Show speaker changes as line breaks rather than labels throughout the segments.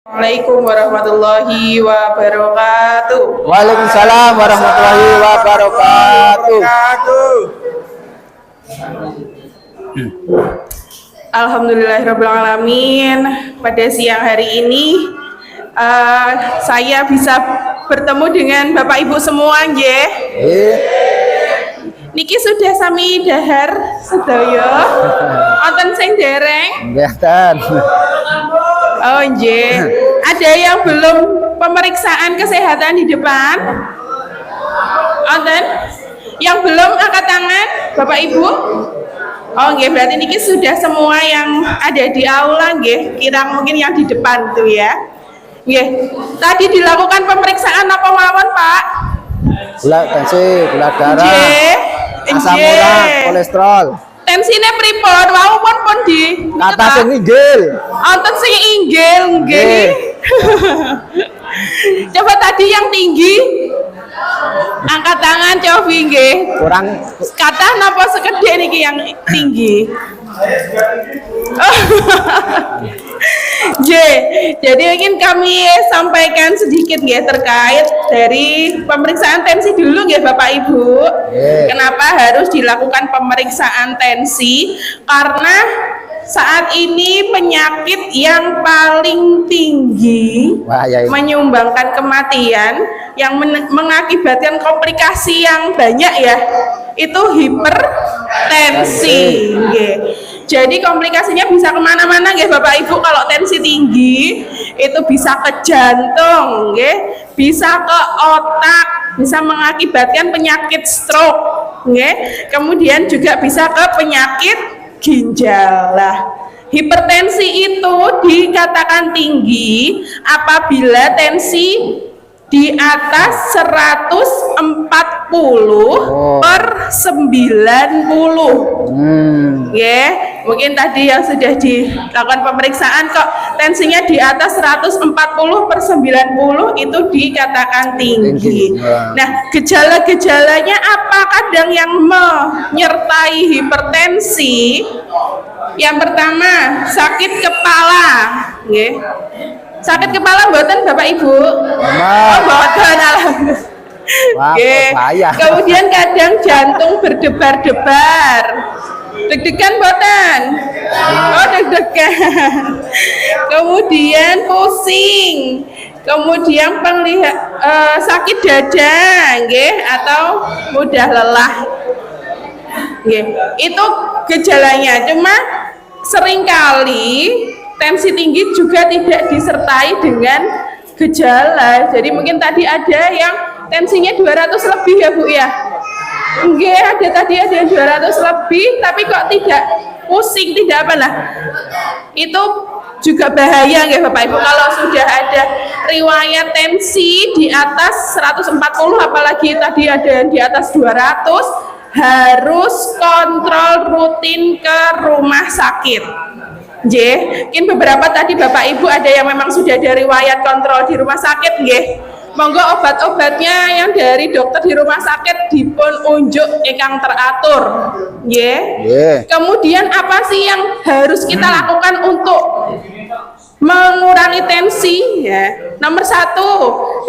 Assalamualaikum warahmatullahi wabarakatuh.
Waalaikumsalam warahmatullahi wabarakatuh.
Alhamdulillahirrahmanirrahim. Pada siang hari ini saya bisa bertemu dengan Bapak Ibu semua nggih. Niki sudah sami dahar sedaya. Wonten sing dereng?
Mboten.
Oh nggih. Ada yang belum pemeriksaan kesehatan di depan? Wonten? Yang belum angkat tangan, Bapak Ibu? Oh nggih, berarti niki sudah semua yang ada di aula nggih, kira mungkin yang di depan tuh ya. Nggih. Tadi dilakukan pemeriksaan apa mawon, Pak?
Gula tensi, gula darah, asam urat, kolesterol.
Tensine pripun? Wau pun di
Kata sing inggil.
Wonten sing inggil nggih. Coba tadi yang tinggi. Angkat tangan coba nggih.
Kurang
Kata napa sekedhik niki yang tinggi? Jadi ingin kami sampaikan sedikit nggih terkait dari pemeriksaan tensi dulu nggih Bapak Ibu. Kenapa harus dilakukan pemeriksaan tensi? Karena saat ini penyakit yang paling tinggi menyumbangkan kematian yang mengakibatkan komplikasi yang banyak ya, itu hipertensi. Jadi komplikasinya bisa kemana-mana nggih Bapak Ibu. Kalau tensi tinggi itu bisa ke jantung, bisa ke otak, bisa mengakibatkan penyakit stroke, kemudian juga bisa ke penyakit ginjal. Lah, hipertensi itu dikatakan tinggi apabila tensi di atas 140 per 90. Mungkin tadi yang sudah dilakukan pemeriksaan kok tensinya di atas 140 per 90 itu dikatakan tinggi. Nah, gejala-gejalanya apa kadang yang menyertai hipertensi? Yang pertama, sakit kepala, sakit kepala mboten Bapak Ibu? Oh, mboten, alhamdulillah. Kemudian kadang jantung berdebar-debar. Deg-degan mboten? Oh, deg-degan. Kemudian pusing. Kemudian sakit dada, atau mudah lelah. Itu gejalanya. Cuma seringkali tensi tinggi juga tidak disertai dengan gejala. Jadi mungkin tadi ada yang tensinya 200 lebih ya Bu ya. Ada tadi ada yang 200 lebih tapi kok tidak pusing, tidak apa lah. Itu juga bahaya ya Bapak Ibu kalau sudah ada riwayat tensi di atas 140 apalagi tadi ada yang di atas 200, harus kontrol rutin ke rumah sakit. Mungkin beberapa tadi Bapak Ibu ada yang memang sudah ada riwayat kontrol di rumah sakit, monggo obat-obatnya yang dari dokter di rumah sakit dipun unjuk ingkang teratur, Kemudian apa sih yang harus kita lakukan untuk mengurangi tensi? Nomor 1,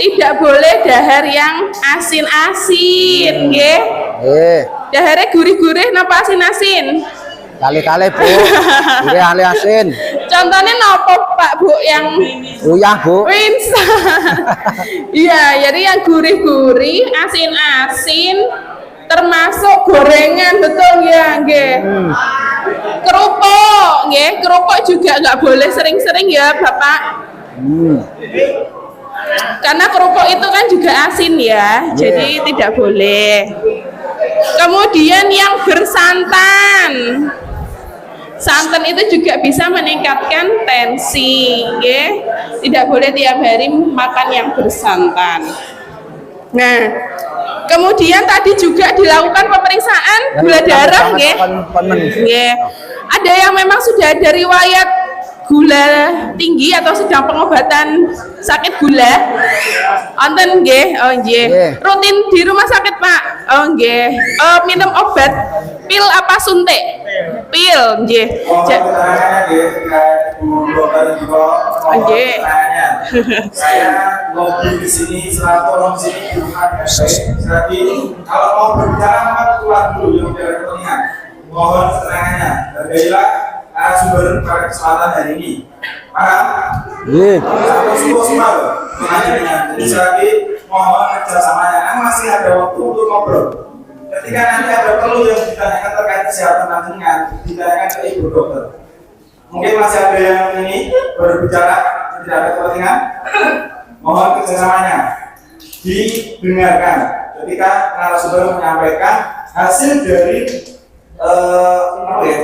tidak boleh dahar yang asin-asin, Daharnya gurih-gurih napa asin-asin?
Kali-kali Bu, gurih ahli asin.
Contohnya nopo Pak Bu yang
Uyah Bu.
Iya, jadi yang gurih-gurih, asin-asin, termasuk gorengan, betul ya, Kerupuk, kerupuk juga nggak boleh sering-sering ya Bapak. Karena kerupuk itu kan juga asin ya, jadi tidak boleh. Kemudian yang bersantan. Santan itu juga bisa meningkatkan tensi, Tidak boleh tiap hari makan yang bersantan. Nah, kemudian tadi juga dilakukan pemeriksaan gula darah, Ada yang memang sudah ada riwayat gula tinggi atau sedang pengobatan sakit gula. Wonten nggih? Oh nggih. Rutin di rumah sakit, Pak? Oh nggih. Minum obat pil apa suntik? Pil nggih.
dan juga
Oke.
pertanyaannya. Saya lobby di sini, selalu tolong sini bukan jadi kalau mau berbicara maka keluar dulu yang tidak kepentingan. Mohon keterangannya. Dan baiklah sumber pada kesempatan hari ini. Paham?
Iya.
Satu semua pertanyaannya. Jadi sekali lagi mohon kerjasamanya. Kan masih ada waktu untuk ngobrol. Ketika nanti ada perlu yang ditanyakan terkait kesehatan panjenengan, ditanyakan ke ibu dokter. Mungkin masih ada yang ini berbicara tidak ada kepentingan. Mohon kerjasamanya didengarkan ketika narasumber menyampaikan hasil dari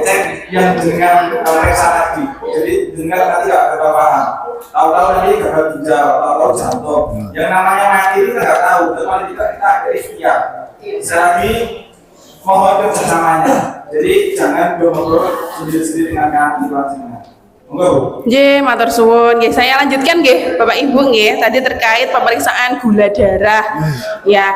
cek yang dengan periksa tadi. Jadi dengar nanti tidak berapa paham. Tahu-tahu nanti gagal ginjal, tahu-tahu jantung. Yang namanya mati kita nggak tahu. Tapi kita ada ikhtiar. Sekali lagi mohon kerjasamanya. Jadi jangan ngobrol sendiri-sendiri dengan kami panjenengan. Monggo.
Nggih, matur suwun. Nggih, saya lanjutkan nggih, Bapak Ibu nggih. Tadi terkait pemeriksaan gula darah. Ya.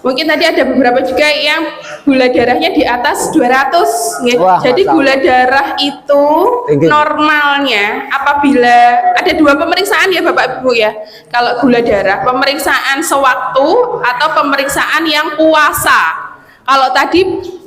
Mungkin tadi ada beberapa juga yang gula darahnya di atas 200 nggih.
Wah,
Jadi
Masya
gula darah itu
Tinggi.
normalnya apabila ada dua pemeriksaan ya Bapak Ibu ya. Kalau gula darah, pemeriksaan sewaktu atau pemeriksaan yang puasa. Kalau tadi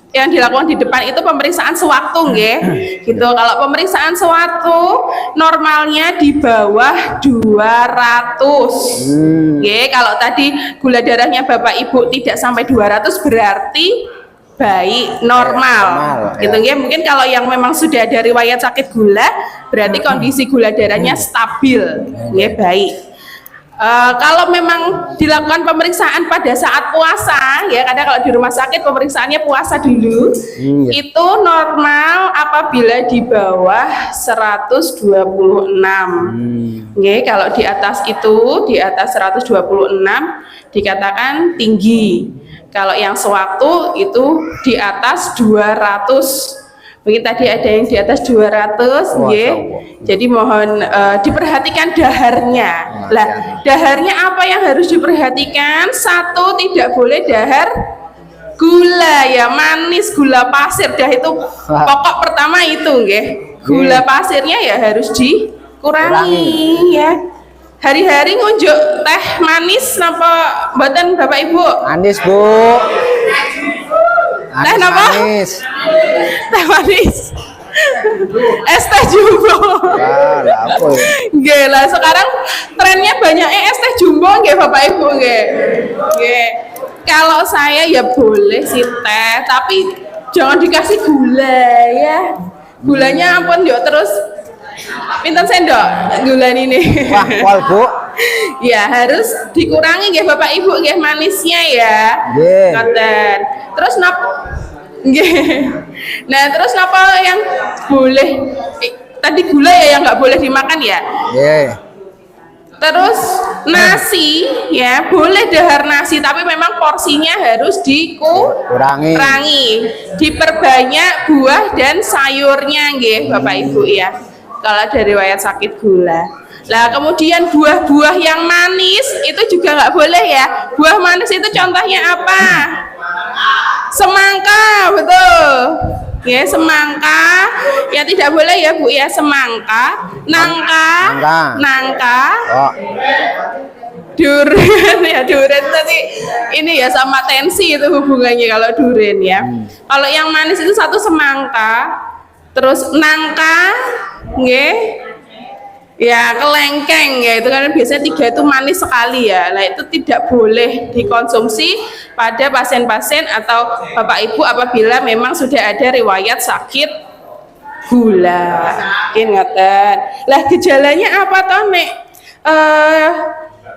yang dilakukan di depan itu pemeriksaan sewaktu nggih. Gitu. Kalau pemeriksaan sewaktu normalnya di bawah 200. Nggih, kalau tadi gula darahnya Bapak Ibu tidak sampai 200 berarti baik, normal.
Normal,
Gitu
ya.
nggih. Mungkin kalau yang memang sudah ada riwayat sakit gula berarti kondisi gula darahnya stabil, nggih, baik. Kalau memang dilakukan pemeriksaan pada saat puasa, ya kadang kalau di rumah sakit pemeriksaannya puasa dulu, itu normal apabila di bawah 126. Oke, kalau di atas itu, di atas 126 dikatakan tinggi. Kalau yang sewaktu itu di atas 200. Mungkin tadi ada yang di atas 200, nggih. Jadi mohon diperhatikan daharnya. Lah, daharnya apa yang harus diperhatikan? Satu, tidak boleh dahar gula ya, manis, gula pasir. Dah itu pokok pertama itu, nggih. Gula pasirnya ya harus dikurangi ya. Hari-hari ngunjuk teh manis napa mboten Bapak Ibu?
Manis, Bu.
Teh napa?
Manis.
Teh manis. Es teh jumbo.
Wah, lah apa ya?
Nggih lah sekarang trennya banyak es teh jumbo nggih Bapak Ibu nggih. Nggih. Kalau saya ya boleh sih teh, tapi jangan dikasih gula ya. Gulanya ampun yo terus pinten sendok gula ini.
Wah, pol, Bu.
Ya harus dikurangi nggih Bapak Ibu nggih manisnya ya.
Nggih.
Ngoten. Terus nggih. Nah, terus napa yang boleh tadi gula ya yang nggak boleh dimakan ya?
Nggih.
Terus nasi ya boleh dahar nasi tapi memang porsinya harus dikurangi. Diperbanyak buah dan sayurnya nggih Bapak Ibu ya. Kalau dari riwayat sakit gula. Lah kemudian buah-buah yang manis itu juga nggak boleh ya. Buah manis itu contohnya apa? Semangka, betul. Ya, semangka. Ya tidak boleh ya Bu ya, semangka, nangka.
Oh,
Durian ya, durian tadi ini ya sama tensi itu hubungannya kalau durian ya. Kalau yang manis itu satu semangka, terus nangka, nggih. Ya kelengkeng ya itu kan biasanya 3 itu manis sekali ya. Nah itu tidak boleh dikonsumsi pada pasien-pasien atau Bapak Ibu apabila memang sudah ada riwayat sakit gula. Ingatan. Lah gejalanya apa toh nek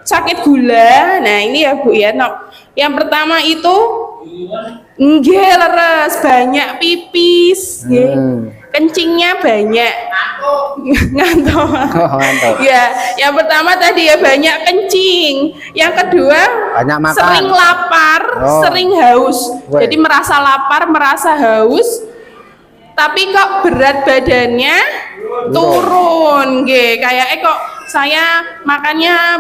sakit gula? Nah ini ya Bu ya. Yang pertama itu nggih leres, banyak pipis, nggih. Kencingnya banyak. Ngantuk.
Oh, ngantuk.
Ya, yang pertama tadi ya banyak kencing. Yang kedua
Banyak makan.
sering lapar, sering haus.
Weh.
Jadi merasa lapar, merasa haus. Tapi kok berat badannya turun, nggih. Kayak kok saya makannya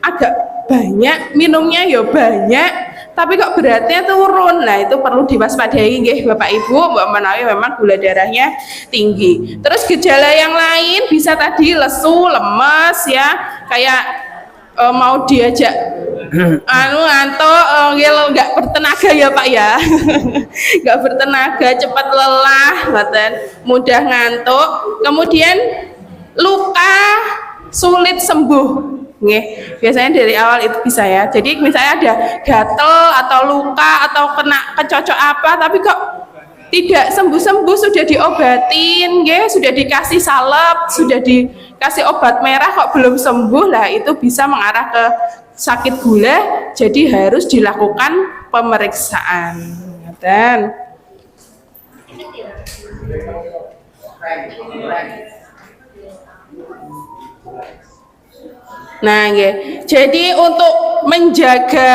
agak banyak, minumnya ya banyak, tapi kok beratnya turun. Nah, itu perlu diwaspadai nggih Bapak Ibu, mbok menawi memang gula darahnya tinggi. Terus gejala yang lain bisa tadi lesu, lemes ya, kayak mau diajak ngantuk, nggak bertenaga ya Pak ya. Nggak bertenaga, cepat lelah, mudah ngantuk. Kemudian luka sulit sembuh. Nggih, biasanya dari awal itu bisa ya. Jadi misalnya ada gatel atau luka atau kena kecocok apa, tapi kok tidak sembuh-sembuh, sudah diobatin, nggih, sudah dikasih salep, sudah dikasih obat merah kok belum sembuh, lah itu bisa mengarah ke sakit gula. Jadi harus dilakukan pemeriksaan. Dan nah, jadi untuk menjaga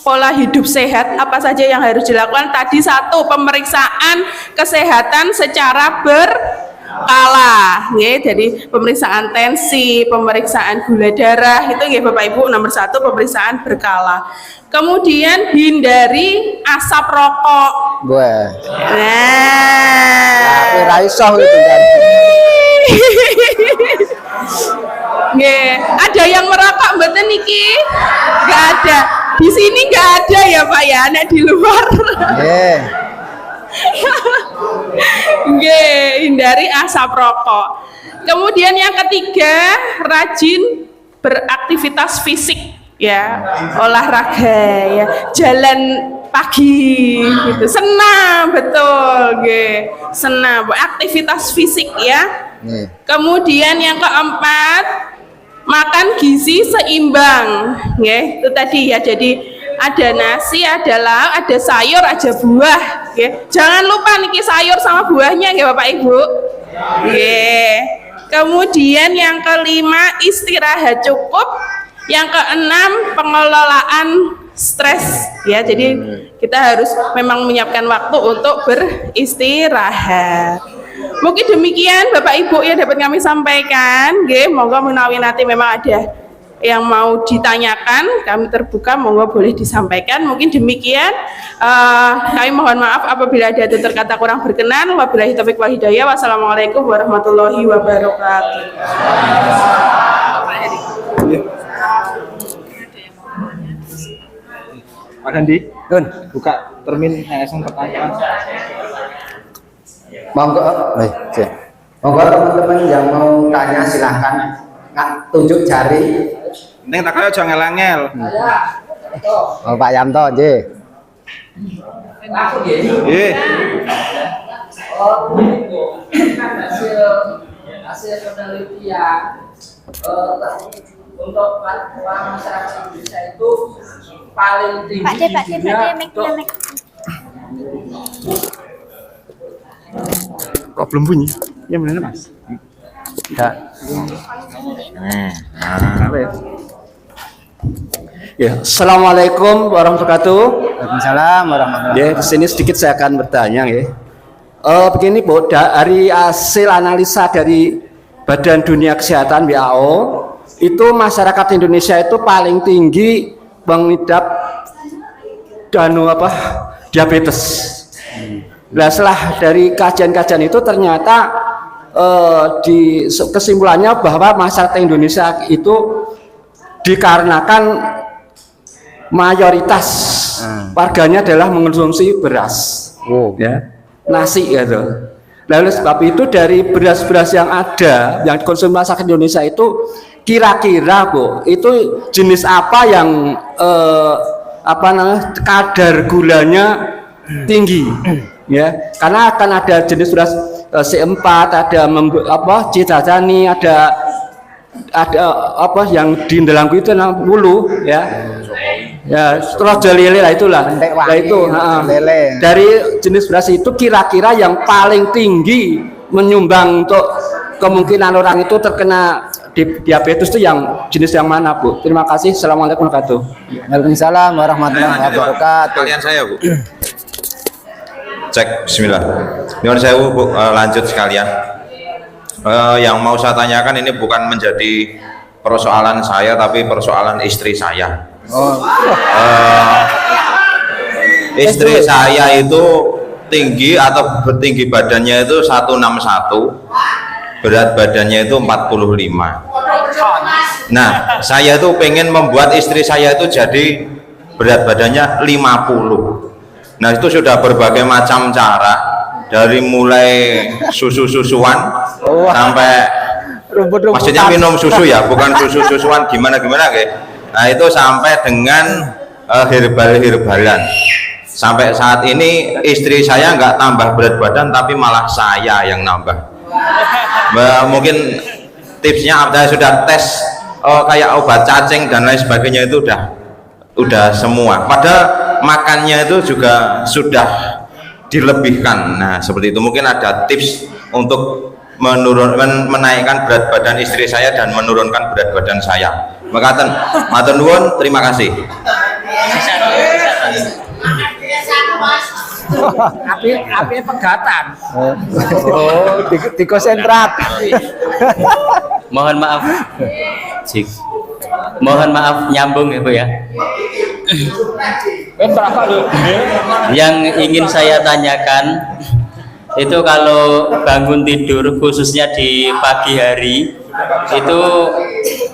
pola hidup sehat, apa saja yang harus dilakukan? Tadi satu, pemeriksaan kesehatan secara berkala. Jadi pemeriksaan tensi, pemeriksaan gula darah, itu Bapak Ibu nomor satu, pemeriksaan berkala. Kemudian hindari asap rokok.
Wah.
Nah,
Tapi raiso itu kan.
Ada yang merokok mboten niki? Enggak ada. Di sini enggak ada ya Pak ya, nek di luar. Hindari asap rokok. Kemudian yang ketiga, rajin beraktivitas fisik ya, olahraga ya, jalan pagi gitu, senam, betul, senam, aktivitas fisik ya. Kemudian yang keempat, makan gizi seimbang, itu tadi ya. Jadi ada nasi, ada lauk, ada sayur, ada buah. Jangan lupa niki sayur sama buahnya ya Bapak Ibu. Kemudian yang kelima, istirahat cukup. Yang keenam, pengelolaan stres ya. Jadi kita harus memang menyiapkan waktu untuk beristirahat. Mungkin demikian Bapak Ibu yang dapat kami sampaikan. Monggo menawi nanti memang ada yang mau ditanyakan, kami terbuka, monggo boleh disampaikan. Mungkin demikian. Kami mohon maaf apabila ada tutur kata kurang berkenan. Wabillahi taufiq wal hidayah. Wassalamualaikum warahmatullahi wabarakatuh.
Pak Dandi, buka termin langsung pertanyaan.
Monggo, monggo teman-teman yang mau tanya silahkan tunjuk jari.
Neng tak kaya jangan ngel-ngel.
Oh, Pak Yanto, nggih.
Nggih.
Hasil penelitian untuk orang masyarakat Indonesia itu paling tinggi
Problem bunyi. Ya benar Mas.
Ya, assalamualaikum warahmatullahi wabarakatuh.
Waalaikumsalam warahmatullahi
Ya, di sini sedikit saya akan bertanya ya. Begini Bu, dari hasil analisa dari Badan Dunia Kesehatan WHO, itu masyarakat Indonesia itu paling tinggi mengidap diabetes. Nah, setelah dari kajian-kajian itu ternyata di kesimpulannya bahwa masyarakat Indonesia itu dikarenakan mayoritas warganya adalah mengonsumsi beras, ya, nasi gitu. Lalu sebab itu dari beras-beras yang ada yang dikonsumsi masyarakat Indonesia itu kira-kira Bu, itu jenis apa yang kadar gulanya tinggi, ya? Karena akan ada jenis beras C4, ada Cicacani, ada yang di Indralangku itu 60 ya. Ya, setelah lele lah itulah. Nah itu, dari jenis beras itu kira-kira yang paling tinggi menyumbang untuk kemungkinan orang itu terkena diabetes itu yang jenis yang mana Bu? Terima kasih. Assalamualaikum warahmatullahi wabarakatuh.
Waalaikumsalam warahmatullahi wabarakatuh.
Kalian saya Bu. Cek, bismillah. Nyuwun sewu Bu, lanjut sekalian. Yang mau saya tanyakan ini bukan menjadi persoalan saya tapi persoalan istri saya.
Oh.
Istri saya itu tinggi atau tinggi badannya itu 161, berat badannya itu 45. Nah, saya itu pengen membuat istri saya itu jadi berat badannya 50. Nah, itu sudah berbagai macam cara, dari mulai susu-susuan sampai maksudnya minum susu ya, bukan susu-susuan gimana-gimana guys. Nah, itu sampai dengan herbal-herbalan. Sampai saat ini istri saya nggak tambah berat badan, tapi malah saya yang nambah. Mungkin tipsnya saya sudah tes kayak obat cacing dan lain sebagainya itu udah semua. Padahal makannya itu juga sudah dilebihkan. Nah, seperti itu. Mungkin ada tips untuk menaikkan berat badan istri saya dan menurunkan berat badan saya. Makaten, matur nuwun, terima kasih.
Api pegatan.
Oh, di konsentrat.
Mohon maaf, Cik. Mohon maaf nyambung ya Bu ya. Yang ingin saya tanyakan itu kalau bangun tidur khususnya di pagi hari itu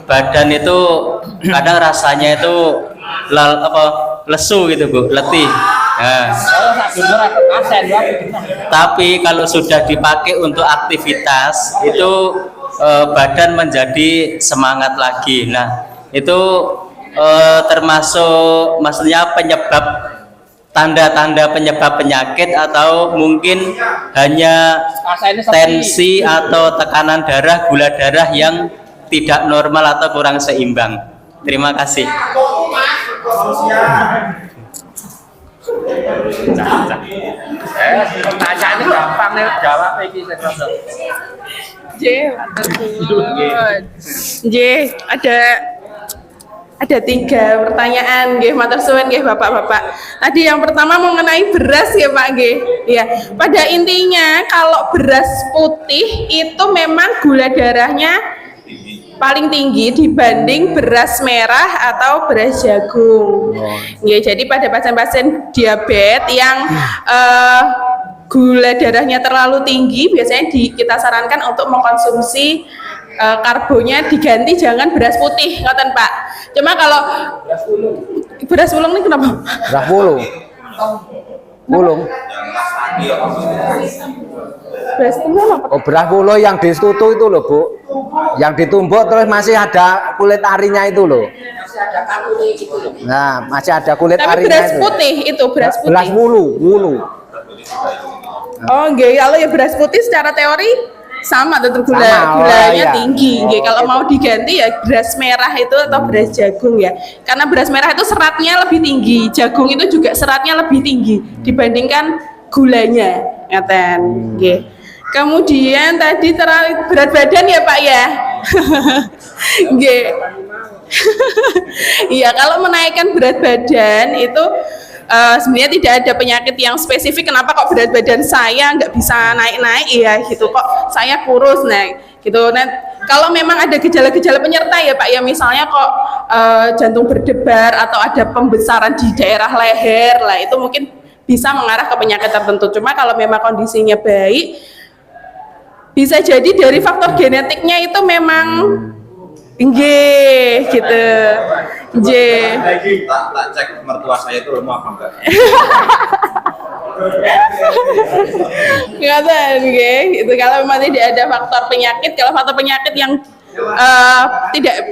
badan itu kadang rasanya itu lesu gitu Bu, letih. Nah, tapi kalau sudah dipakai untuk aktivitas itu badan menjadi semangat lagi. Nah, itu termasuk maksudnya penyebab tanda-tanda penyebab penyakit atau mungkin hanya tensi atau tekanan darah, gula darah yang tidak normal atau kurang seimbang. Terima kasih.
Pertanyaannya gampang nih, jawab iki sedoso.
J, ada 3 pertanyaan nggih, matur suwun nggih Bapak-bapak. Tadi yang pertama mengenai beras ya Pak nggih. Ya, pada intinya kalau beras putih itu memang gula darahnya paling tinggi dibanding beras merah atau beras jagung. Ya, jadi pada pasien-pasien diabetes yang gula darahnya terlalu tinggi, biasanya kita sarankan untuk mengkonsumsi karbonya diganti jangan beras putih, ngoten Pak. Cuma kalau beras ulung ini kenapa?
Beras ulung.
Beras ulung apa?
Oh, beras ulung yang ditutu itu loh Bu, yang ditumbuk terus masih ada kulit arinya itu loh. Nah, masih ada kulit
tapi
arinya.
Beras putih itu beras putih.
Beras wulu.
Oh, nggih, kalau ya beras putih secara teori sama tentu gulanya
iya.
tinggi. Nggih, kalau mau diganti ya beras merah itu atau beras jagung ya. Karena beras merah itu seratnya lebih tinggi, jagung itu juga seratnya lebih tinggi dibandingkan gulanya. Ngaten, nggih. Kemudian tadi berat badan ya Pak ya. Nggih. Iya, kalau menaikkan berat badan itu sebenarnya tidak ada penyakit yang spesifik kenapa kok berat badan saya nggak bisa naik-naik ya gitu, kok saya kurus naik gitu. Nah, kalau memang ada gejala-gejala penyerta ya Pak ya, misalnya kok jantung berdebar atau ada pembesaran di daerah leher lah, itu mungkin bisa mengarah ke penyakit tertentu. Cuma kalau memang kondisinya baik, bisa jadi dari faktor genetiknya itu memang nggih gitu.
Tak cek mertua saya itu lemah apa enggak.
Ngaten nggih, itu kalau memang tidak ada faktor penyakit. Kalau faktor penyakit yang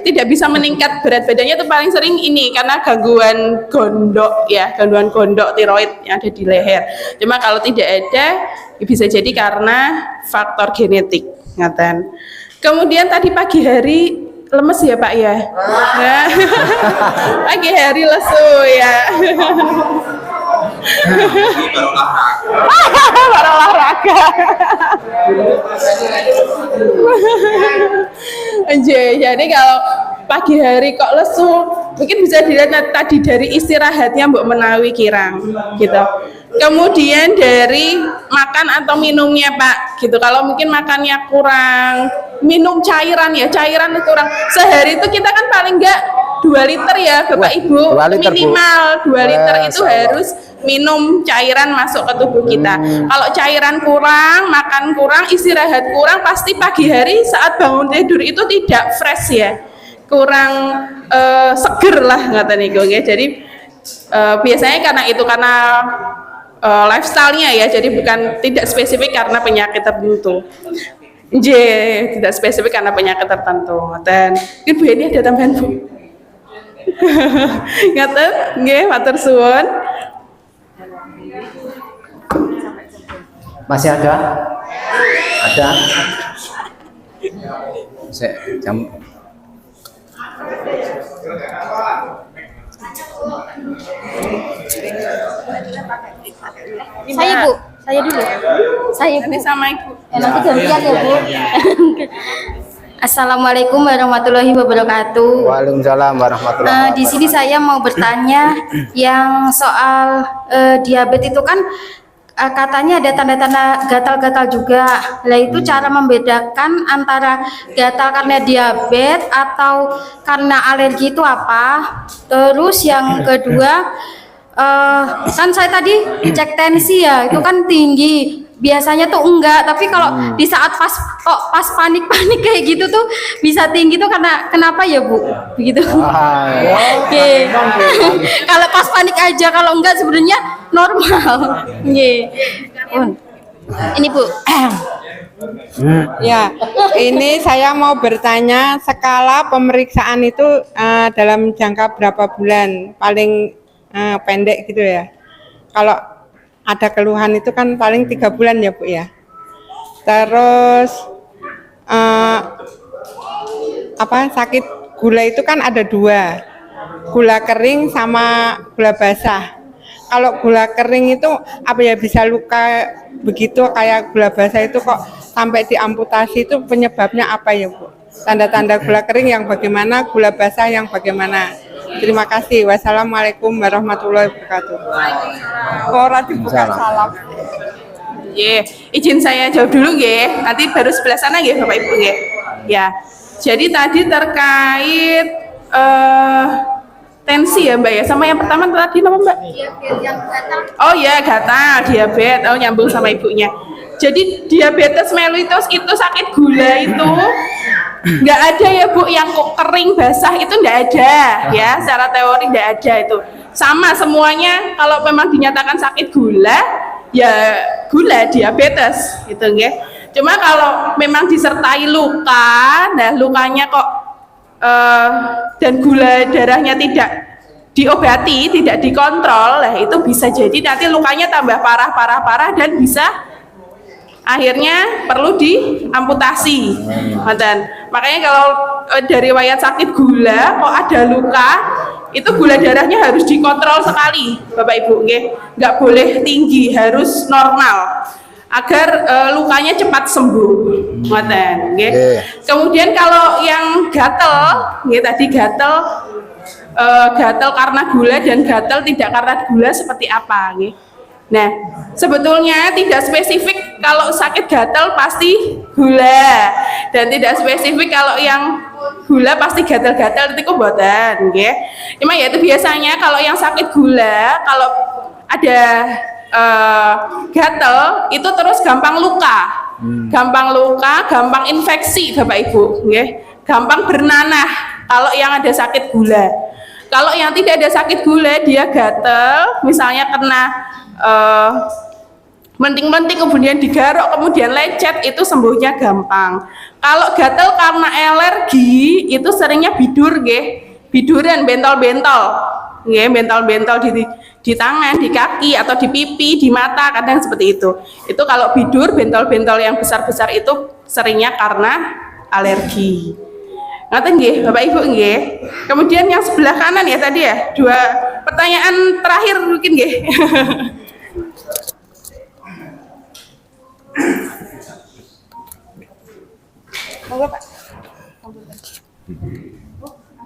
tidak bisa meningkat berat badannya itu paling sering ini karena gangguan gondok ya, gangguan gondok tiroid yang ada di leher. Cuma kalau tidak ada bisa jadi karena faktor genetik. Ngaten. Kemudian tadi pagi hari lemes ya Pak ya, pagi hari lesu ya. Baru olahraga. Jadi kalau pagi hari kok lesu, mungkin bisa dilihat tadi dari istirahatnya Mbok Menawi kirang gitu. Kemudian dari makan atau minumnya Pak gitu. Kalau mungkin makannya kurang, minum cairan ya, cairan itu kurang. Sehari itu kita kan paling enggak 2 liter ya Bapak Ibu,
2 liter, Bu.
minimal 2 liter itu
Masya Allah.
harus minum cairan masuk ke tubuh kita. Kalau cairan kurang, makan kurang, istirahat kurang, pasti pagi hari saat bangun tidur itu tidak fresh ya, kurang seger lah kata niku ya. Jadi biasanya karena lifestyle-nya ya, jadi bukan tidak spesifik karena penyakit tertentu. Tidak spesifik karena penyakit tertentu. Dan mungkin Bu ini ada tambahan Bu? Ngaten, nggih, matur suwun.
Masih ada? Ada? Jam
Saya Bu, saya dulu. Saya Bu.
Ini sama Ibu.
Nanti gantian ya Bu. Assalamualaikum warahmatullahi wabarakatuh.
Waalaikumsalam warahmatullahi wabarakatuh.
Di sini saya mau bertanya yang soal diabetes itu kan katanya ada tanda-tanda gatal-gatal juga. Lah itu cara membedakan antara gatal karena diabetes atau karena alergi itu apa? Terus yang kedua, kan saya tadi cek tensi ya, itu kan tinggi. Biasanya tuh enggak, tapi kalau di saat pas panik-panik kayak gitu tuh bisa tinggi tuh karena kenapa ya Bu? Begitu. Oke. Kalau pas panik aja, kalau enggak sebenarnya normal. Ini Bu.
Ya, ini saya mau bertanya skala pemeriksaan itu dalam jangka berapa bulan? Paling pendek gitu ya. Kalau ada keluhan itu kan paling 3 bulan ya Bu ya. Terus sakit gula itu kan ada 2, gula kering sama gula basah. Kalau gula kering itu apa ya, bisa luka begitu kayak gula basah itu kok sampai diamputasi, itu penyebabnya apa ya Bu? Tanda-tanda gula kering yang bagaimana, gula basah yang bagaimana? Terima kasih. Wassalamualaikum warahmatullahi wabarakatuh. Orang dibuka salam.
Izin saya jawab dulu nggih. Nanti baru sebelah sana nggih Bapak Ibu nggih. Ya. Jadi tadi terkait tensi ya Mbak ya. Sama yang pertama tadi apa Mbak? Oh ya, gatal, diabetes. Oh, nyambung sama ibunya. Jadi diabetes mellitus itu sakit gula itu nggak ada ya Bu, yang kok kering basah itu nggak ada ya, secara teori nggak ada itu. Sama semuanya, kalau memang dinyatakan sakit gula ya gula diabetes gitu ya. Cuma kalau memang disertai luka, nah lukanya kok dan gula darahnya tidak diobati, tidak dikontrol, lah itu bisa jadi nanti lukanya tambah parah dan bisa akhirnya perlu diamputasi. Makanya kalau dari riwayat sakit gula kok ada luka, itu gula darahnya harus dikontrol sekali Bapak Ibu nggak boleh tinggi, harus normal agar lukanya cepat sembuh. Kemudian kalau yang gatel, tadi gatel karena gula dan gatel tidak karena gula seperti apa? Nah, sebetulnya tidak spesifik kalau sakit gatal pasti gula, dan tidak spesifik kalau yang gula pasti gatal-gatal itu mboten nggih. Cuma ya itu biasanya kalau yang sakit gula, kalau ada gatal itu terus gampang luka. Gampang infeksi Bapak Ibu nggih. Gampang bernanah kalau yang ada sakit gula. Kalau yang tidak ada sakit gula, dia gatal, misalnya kena menting-menting kemudian digaruk kemudian lecet, itu sembuhnya gampang. Kalau gatal karena alergi itu seringnya bidur biduran, bentol-bentol bentol-bentol di tangan, di kaki atau di pipi, di mata, kadang seperti itu. Itu kalau bidur, bentol-bentol yang besar-besar itu seringnya karena alergi. Ngaten nggih Bapak Ibu nggih. Kemudian yang sebelah kanan ya tadi ya, 2 pertanyaan terakhir mungkin nggih.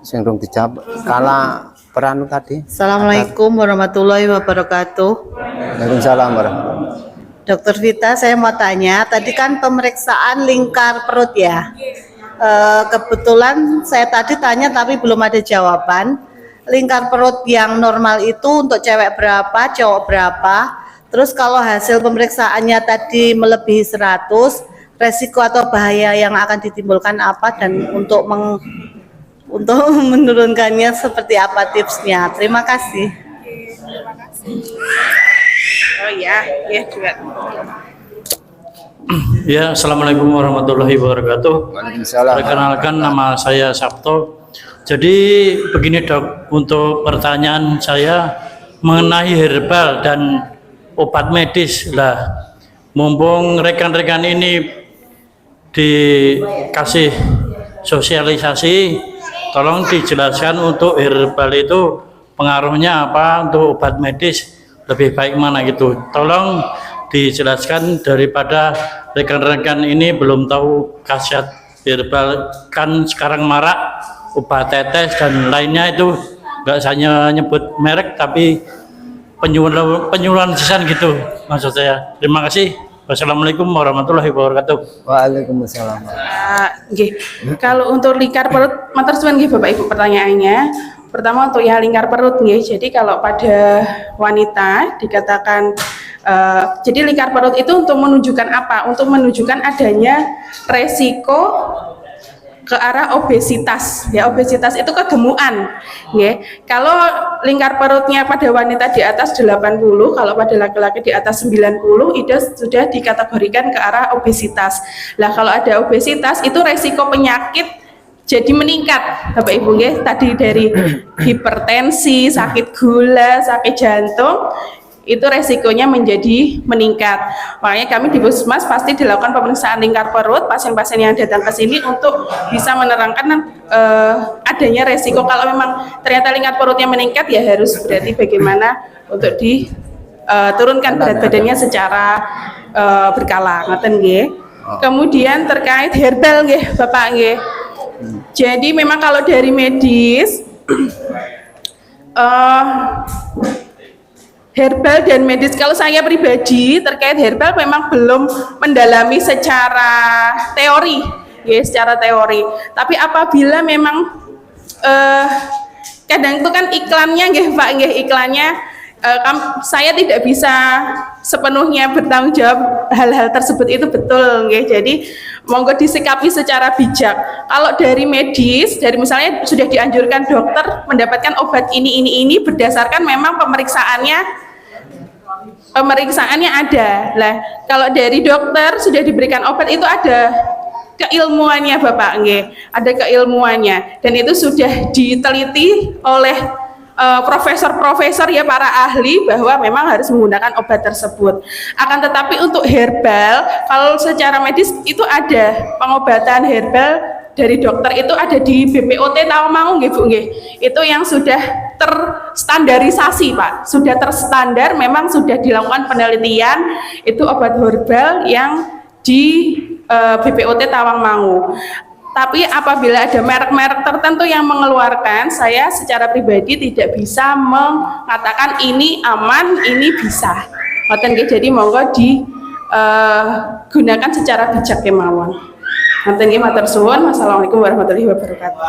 Sing dong dijawab kala peranu tadi.
Assalamualaikum warahmatullahi wabarakatuh.
Waalaikumsalam warahmatullahi wabarakatuh.
Dokter Vita, saya mau tanya, tadi kan pemeriksaan lingkar perut ya. Kebetulan saya tadi tanya tapi belum ada jawaban. Lingkar perut yang normal itu untuk cewek berapa, cowok berapa? Terus kalau hasil pemeriksaannya tadi melebihi 100, resiko atau bahaya yang akan ditimbulkan apa, dan untuk menurunkannya seperti apa tipsnya? Terima kasih.
Oh ya, ya juga.
Ya, assalamualaikum warahmatullahi wabarakatuh. Perkenalkan, nama saya Sabto. Jadi begini dok, untuk pertanyaan saya mengenai herbal dan obat medis lah. Mumpung rekan-rekan ini dikasih sosialisasi, tolong dijelaskan untuk herbal itu pengaruhnya apa, untuk obat medis lebih baik mana gitu. Tolong dijelaskan daripada rekan-rekan ini belum tahu khasiat herbal. Kan sekarang marak obat tetes dan lainnya itu nggak hanya nyebut merek tapi penyuluhan lisan gitu maksud saya. Terima kasih. Wassalamualaikum warahmatullahi wabarakatuh.
Waalaikumsalam.
Kalau untuk lingkar perut, matur suwun nggih Bapak Ibu pertanyaannya. Pertama untuk yang lingkar perut nggih. Jadi kalau pada wanita dikatakan jadi lingkar perut itu untuk menunjukkan apa? Untuk menunjukkan adanya resiko ke arah obesitas. Ya, obesitas itu kegemukan. Ya. Kalau lingkar perutnya pada wanita di atas 80, kalau pada laki-laki di atas 90 itu sudah dikategorikan ke arah obesitas. Lah kalau ada obesitas itu resiko penyakit jadi meningkat, Bapak Ibu ya. Tadi dari hipertensi, sakit gula, sakit jantung, itu resikonya menjadi meningkat. Makanya kami di Puskesmas pasti dilakukan pemeriksaan lingkar perut pasien-pasien yang datang ke sini untuk bisa menerangkan adanya resiko. Kalau memang ternyata lingkar perutnya meningkat, ya harus berarti bagaimana untuk diturunkan berat badannya secara berkala. Ngoten nggih. Kemudian terkait herbal nggih, Bapak nggih. Jadi memang kalau dari medis herbal dan medis, kalau saya pribadi terkait herbal memang belum mendalami secara teori, ya secara teori. Tapi apabila memang kadang itu kan iklannya, nggih Pak, nggih iklannya, saya tidak bisa sepenuhnya bertanggung jawab hal-hal tersebut itu betul, nggih. Jadi monggo disikapi secara bijak. Kalau dari medis, dari misalnya sudah dianjurkan dokter mendapatkan obat ini berdasarkan memang pemeriksaannya ada. Lah, kalau dari dokter sudah diberikan obat itu ada keilmuannya Bapak nggih. Ada keilmuannya dan itu sudah diteliti oleh profesor-profesor ya, para ahli, bahwa memang harus menggunakan obat tersebut. Akan tetapi untuk herbal, kalau secara medis itu ada pengobatan herbal dari dokter, itu ada di BPOT Tawangmangu nggih Bu nggih. Itu yang sudah terstandarisasi Pak, sudah terstandar, memang sudah dilakukan penelitian, itu obat herbal yang di BPOT Tawangmangu. Tapi apabila ada merek-merek tertentu yang mengeluarkan, saya secara pribadi tidak bisa mengatakan ini aman, ini bisa. Jadi monggo digunakan secara bijak kemawon. Matur suwun. Wassalamualaikum warahmatullahi wabarakatuh.